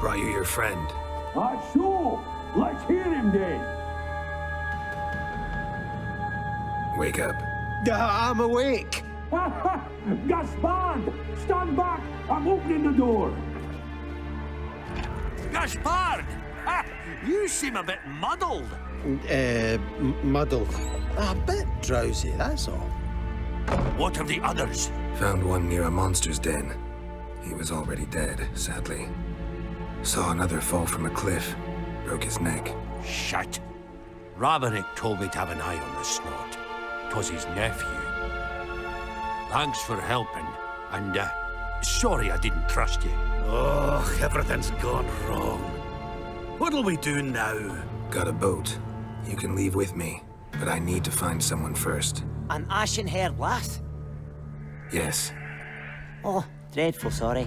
Brought you your friend. Sure. Let's hear him then. Wake up. I'm awake. Gaspard! Stand back! I'm opening the door. Gaspard! Ha! You seem a bit muddled. Muddled. A bit drowsy, that's all. What of the others? Found one near a monster's den. He was already dead, sadly. Saw another fall from a cliff. Broke his neck. Shit. Raverick told me to have an eye on the snot. 'Twas his nephew. Thanks for helping, and, sorry I didn't trust you. Oh, everything's gone wrong. What'll we do now? Got a boat. You can leave with me, but I need to find someone first. An ashen-haired lass? Yes. Oh, dreadful sorry.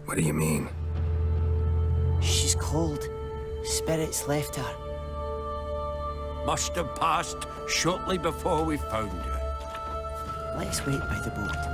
What do you mean? She's cold. Spirits left her. Must have passed shortly before we found her. Let's wait by the boat.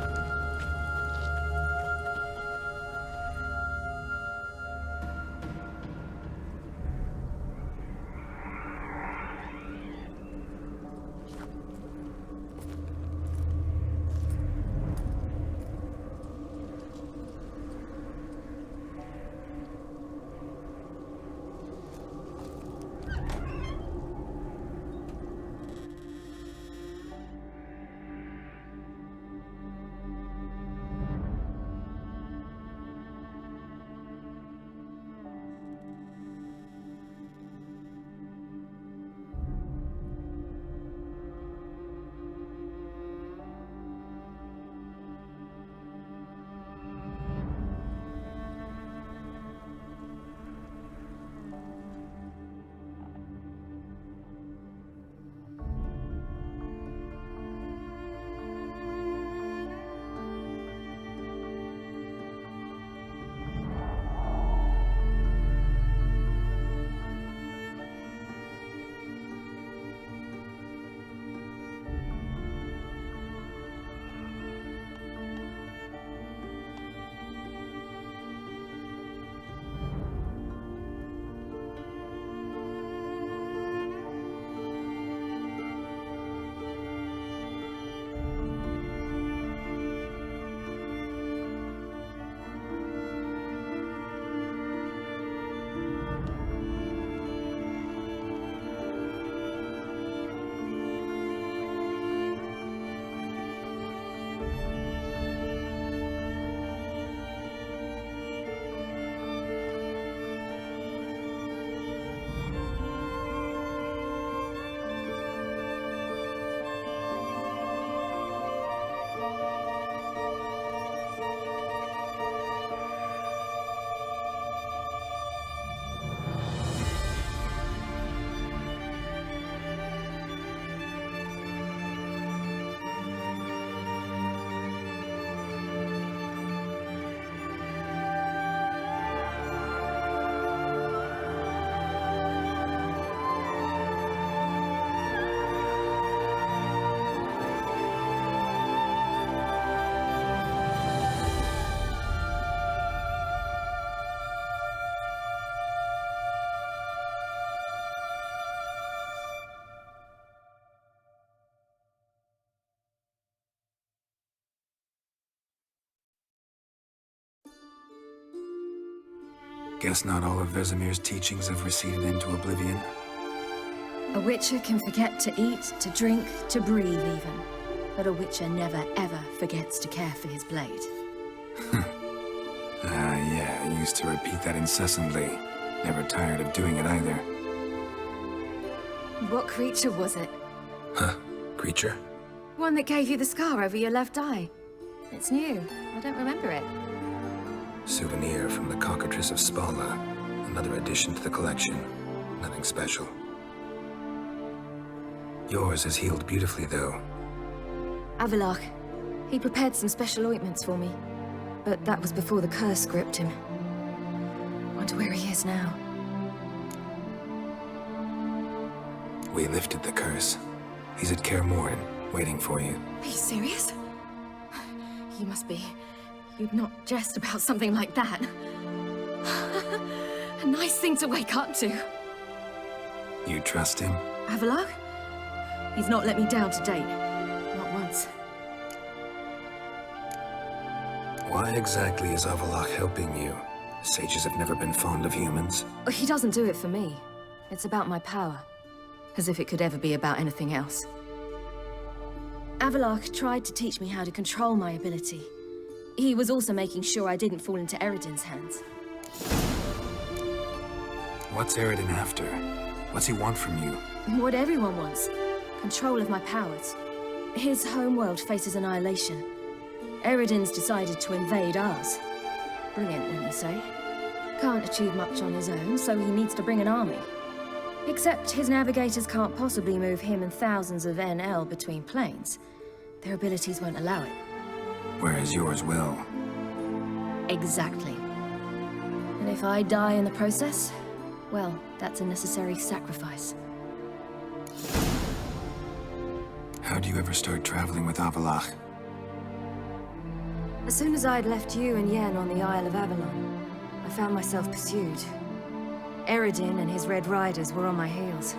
Guess not all of Vesemir's teachings have receded into oblivion. A witcher can forget to eat, to drink, to breathe even. But a witcher never ever forgets to care for his blade. Yeah, I used to repeat that incessantly. Never tired of doing it either. What creature was it? Huh? Creature? One that gave you the scar over your left eye. It's new. I don't remember it. Souvenir from the Cockatrice of Spala. Another addition to the collection. Nothing special. Yours is healed beautifully, though. Avalach. He prepared some special ointments for me. But that was before the curse gripped him. Wonder where he is now. We lifted the curse. He's at Kaer Morhen, waiting for you. Are you serious? You must be. You'd not jest about something like that. A nice thing to wake up to. You trust him? Avallac'h? He's not let me down to date. Not once. Why exactly is Avallac'h helping you? Sages have never been fond of humans. He doesn't do it for me. It's about my power. As if it could ever be about anything else. Avallac'h tried to teach me how to control my ability. He was also making sure I didn't fall into Eredin's hands. What's Eredin after? What's he want from you? What everyone wants. Control of my powers. His homeworld faces annihilation. Eredin's decided to invade ours. Brilliant, wouldn't you say? Can't achieve much on his own, so he needs to bring an army. Except his navigators can't possibly move him and thousands of NL between planes. Their abilities won't allow it. Whereas yours will. Exactly. And if I die in the process, well, that's a necessary sacrifice. How'd you ever start traveling with Avallac'h? As soon as I'd left you and Yen on the Isle of Avalon, I found myself pursued. Eredin and his Red Riders were on my heels.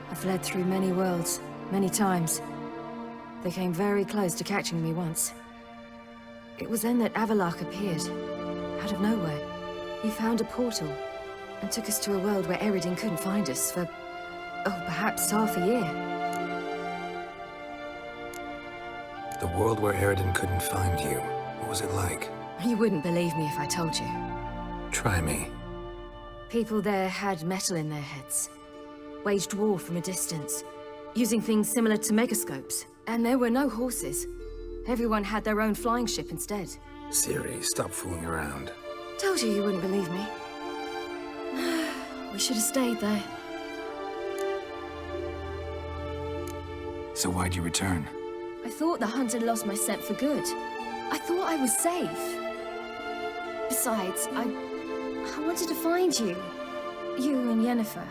I fled through many worlds, many times. They came very close to catching me once. It was then that Avallac'h appeared, out of nowhere. He found a portal, and took us to a world where Eredin couldn't find us for, perhaps half a year. The world where Eredin couldn't find you. What was it like? You wouldn't believe me if I told you. Try me. People there had metal in their heads. Waged war from a distance, using things similar to megascopes. And there were no horses. Everyone had their own flying ship instead. Ciri, stop fooling around. Told you wouldn't believe me. We should have stayed there. So why'd you return? I thought the hunt had lost my scent for good. I thought I was safe. Besides, I wanted to find you. You and Yennefer.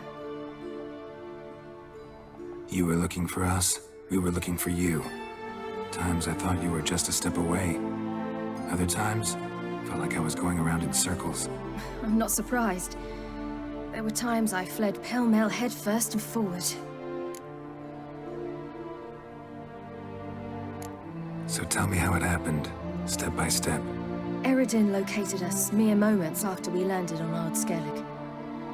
You were looking for us, we were looking for you. Times I thought you were just a step away. Other times, felt like I was going around in circles. I'm not surprised. There were times I fled pell-mell headfirst and forward. So tell me how it happened, step by step. Eredin located us mere moments after we landed on Ard Skellig.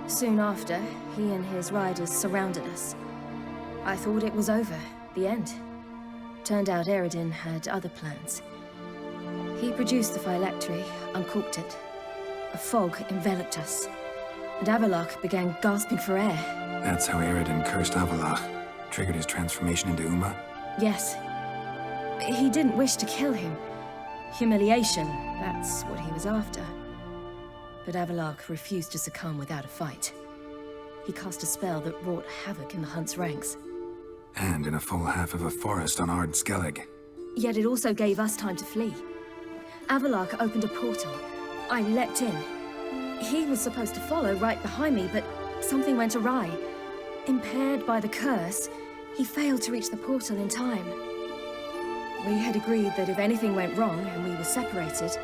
Soon after, he and his riders surrounded us. I thought it was over, the end. Turned out Eredin had other plans. He produced the phylactery, uncorked it. A fog enveloped us, and Avallac'h began gasping for air. That's how Eredin cursed Avallac'h, triggered his transformation into Uma? Yes. He didn't wish to kill him. Humiliation, that's what he was after. But Avallac'h refused to succumb without a fight. He cast a spell that wrought havoc in the hunt's ranks. And in a full half of a forest on Ard Skellig. Yet it also gave us time to flee. Avallac'h opened a portal. I leapt in. He was supposed to follow right behind me, but something went awry. Impaired by the curse, he failed to reach the portal in time. We had agreed that if anything went wrong and we were separated,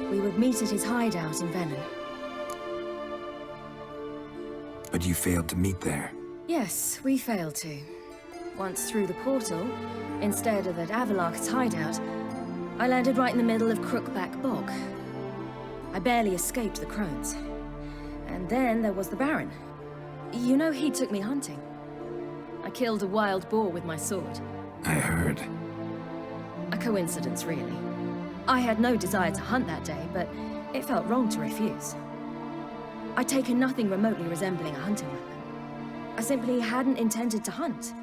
we would meet at his hideout in Velen. But you failed to meet there. Yes, we failed to. Once through the portal, instead of at Avallac'h's hideout, I landed right in the middle of Crookback Bog. I barely escaped the crones. And then there was the Baron. You know, he took me hunting. I killed a wild boar with my sword. I heard. A coincidence, really. I had no desire to hunt that day, but it felt wrong to refuse. I'd taken nothing remotely resembling a hunting weapon. I simply hadn't intended to hunt.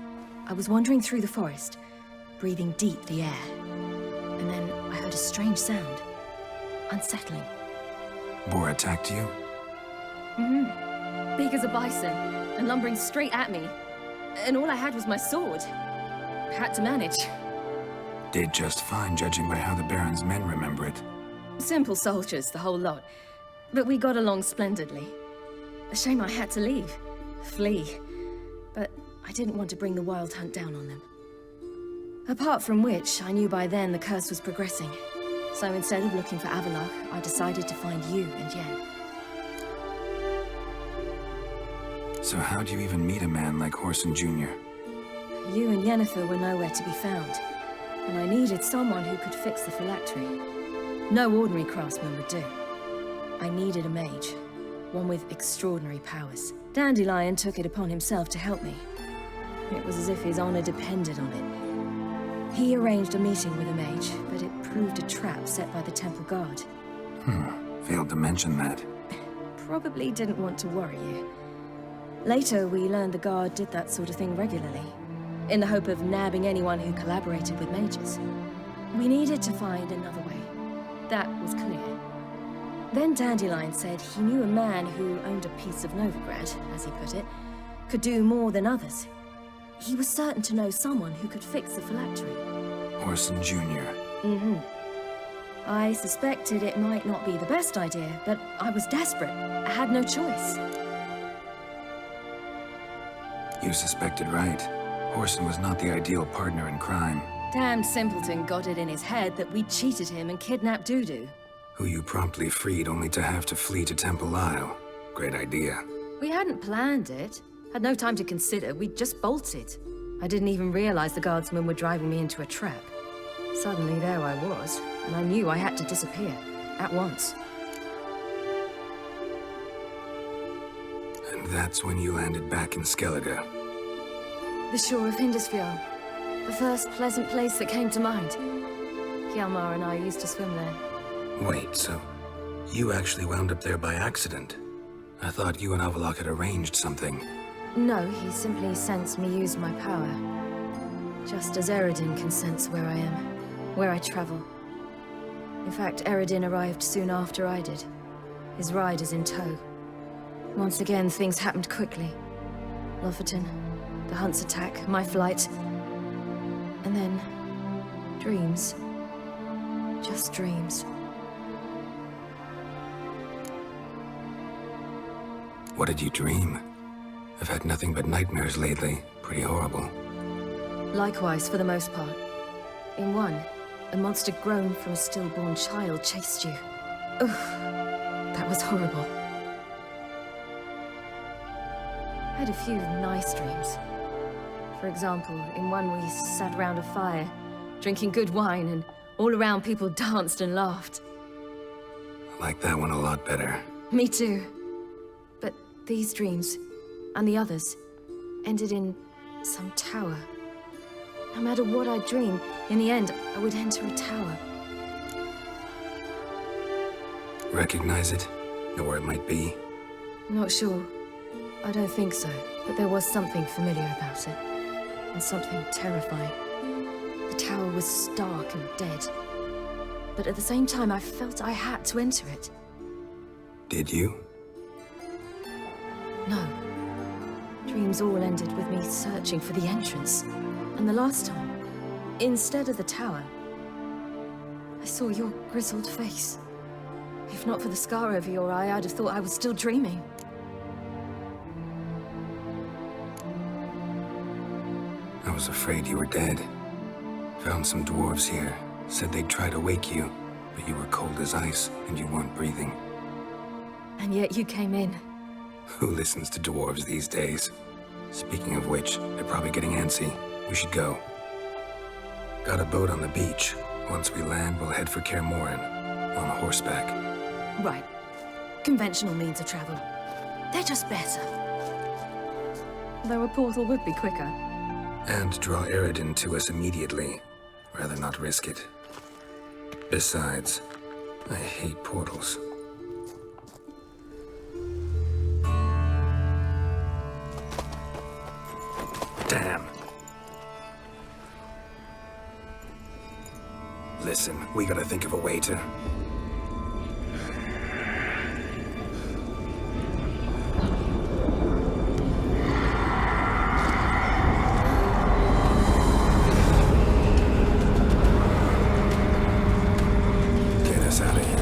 I was wandering through the forest, breathing deep the air. And then I heard a strange sound. Unsettling. Boar attacked you? Big as a bison, and lumbering straight at me. And all I had was my sword. Had to manage. Did just fine, judging by how the Baron's men remember it. Simple soldiers, the whole lot. But we got along splendidly. A shame I had to leave. Flee. But I didn't want to bring the wild hunt down on them. Apart from which, I knew by then the curse was progressing. So instead of looking for Avallac'h, I decided to find you and Yen. So how'd you even meet a man like Whoreson Jr.? You and Yennefer were nowhere to be found, and I needed someone who could fix the phylactery. No ordinary craftsman would do. I needed a mage, one with extraordinary powers. Dandelion took it upon himself to help me. It was as if his honor depended on it. He arranged a meeting with a mage, but it proved a trap set by the temple guard. Failed to mention that. Probably didn't want to worry you. Later, we learned the guard did that sort of thing regularly, in the hope of nabbing anyone who collaborated with mages. We needed to find another way. That was clear. Then Dandelion said he knew a man who owned a piece of Novigrad, as he put it, could do more than others. He was certain to know someone who could fix the phylactery. Whoreson Jr. I suspected it might not be the best idea, but I was desperate. I had no choice. You suspected right. Whoreson was not the ideal partner in crime. Damned simpleton got it in his head that we cheated him and kidnapped Dudu. Who you promptly freed only to have to flee to Temple Isle. Great idea. We hadn't planned it. Had no time to consider. We just bolted. I didn't even realize the guardsmen were driving me into a trap. Suddenly there I was, and I knew I had to disappear. At once. And that's when you landed back in Skellige. The shore of Hindisfjord. The first pleasant place that came to mind. Hjalmar and I used to swim there. Wait, so you actually wound up there by accident? I thought you and Avallac'h had arranged something. No, he simply sensed me use my power. Just as Eredin can sense where I am, where I travel. In fact, Eredin arrived soon after I did. His riders in tow. Once again, things happened quickly. Lofoten, the Hunt's attack, my flight. And then... dreams. Just dreams. What did you dream? I've had nothing but nightmares lately. Pretty horrible. Likewise, for the most part. In one, a monster grown from a stillborn child chased you. Ugh, that was horrible. I had a few nice dreams. For example, in one we sat around a fire, drinking good wine, and all around people danced and laughed. I like that one a lot better. Me too. But these dreams, and the others, ended in some tower. No matter what I dreamed, in the end, I would enter a tower. Recognize it? Know where it might be? Not sure. I don't think so, but there was something familiar about it. And something terrifying. The tower was stark and dead. But at the same time, I felt I had to enter it. Did you? No. Dreams all ended with me searching for the entrance. And the last time, instead of the tower, I saw your grizzled face. If not for the scar over your eye, I'd have thought I was still dreaming. I was afraid you were dead. Found some dwarves here. Said they'd try to wake you, but you were cold as ice and you weren't breathing. And yet you came in. Who listens to dwarves these days? Speaking of which, they're probably getting antsy. We should go. Got a boat on the beach. Once we land, we'll head for Kaer Morhen. On horseback. Right. Conventional means of travel. They're just better. Though a portal would be quicker. And draw Eredin to us immediately. Rather not risk it. Besides, I hate portals. Damn. Listen, we gotta think of a way to... Get us out of here.